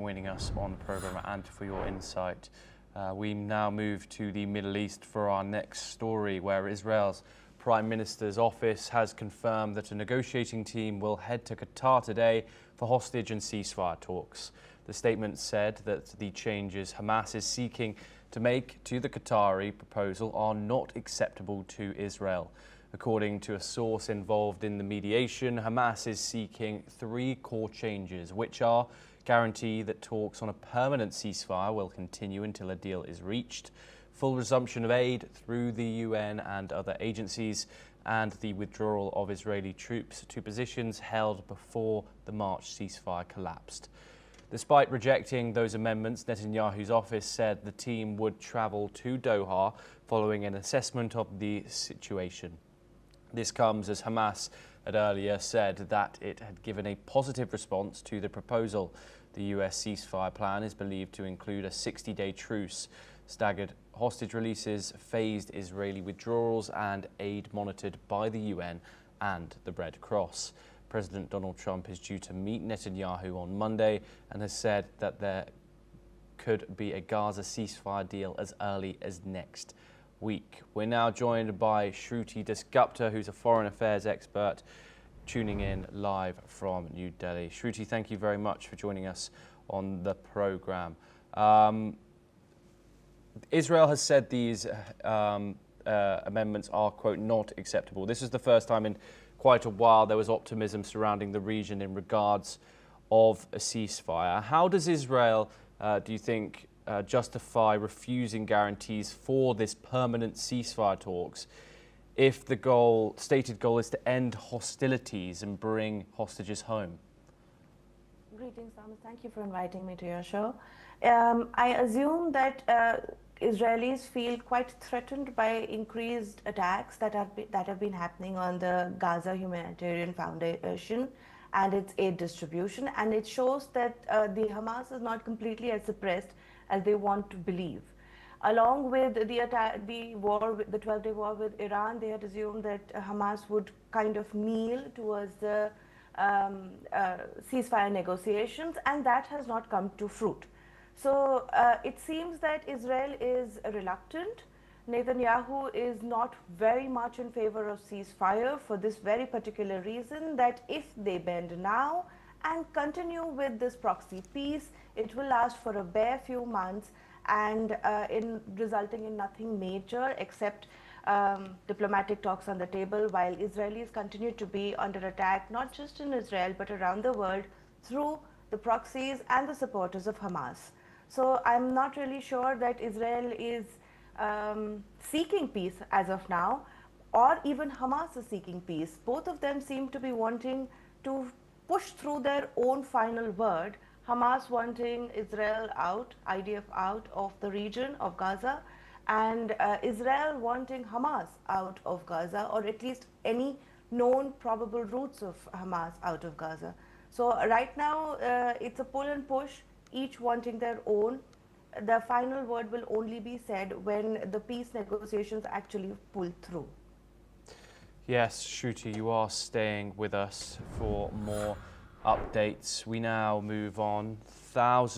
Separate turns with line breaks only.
Joining us on the programme and for your insight. We now move to the Middle East for our next story, where Israel's Prime Minister's office has confirmed that a negotiating team will head to Qatar today for hostage and ceasefire talks. The statement said that the changes Hamas is seeking to make to the Qatari proposal are not acceptable to Israel. According to a source involved in the mediation, Hamas is seeking three core changes, which are guarantee that talks on a permanent ceasefire will continue until a deal is reached, full resumption of aid through the UN and other agencies, and the withdrawal of Israeli troops to positions held before the March ceasefire collapsed. Despite rejecting those amendments, Netanyahu's office said the team would travel to Doha following an assessment of the situation. This comes as Hamas had earlier said that it had given a positive response to the proposal. The US ceasefire plan is believed to include a 60-day truce, staggered hostage releases, phased Israeli withdrawals, and aid monitored by the UN and the Red Cross. President Donald Trump is due to meet Netanyahu on Monday and has said that there could be a Gaza ceasefire deal as early as next week. We're now joined by Shruti Dasgupta, who's a foreign affairs expert, tuning in live from New Delhi. Shruti, thank you very much for joining us on the programme. Israel has said these amendments are, quote, not acceptable. This is the first time in quite a while there was optimism surrounding the region in regards of a ceasefire. How does Israel, do you think, justify refusing guarantees for this permanent ceasefire talks if the stated goal is to end hostilities and bring hostages home?
Greetings, Thomas. Thank you for inviting me to your show. I assume that Israelis feel quite threatened by increased attacks that have been happening on the Gaza Humanitarian Foundation and its aid distribution, and it shows that the Hamas is not completely as suppressed as they want to believe. Along with the 12-day war with Iran, they had assumed that Hamas would kind of kneel towards the ceasefire negotiations, and that has not come to fruit. So it seems that Israel is reluctant. Netanyahu is not very much in favor of ceasefire for this very particular reason, that if they bend now and continue with this proxy peace, it will last for a bare few months and resulting in nothing major except diplomatic talks on the table, while Israelis continue to be under attack, not just in Israel but around the world, through the proxies and the supporters of Hamas. So I'm not really sure that Israel is seeking peace as of now, or even Hamas is seeking peace. Both of them seem to be wanting to push through their own final word. Hamas wanting Israel out, IDF out of the region of Gaza, and Israel wanting Hamas out of Gaza, or at least any known probable routes of Hamas out of Gaza. So right now it's a pull and push, each wanting their own. The final word will only be said when the peace negotiations actually pull through.
Yes, Shruti, you are staying with us for more updates. We now move on. Thousands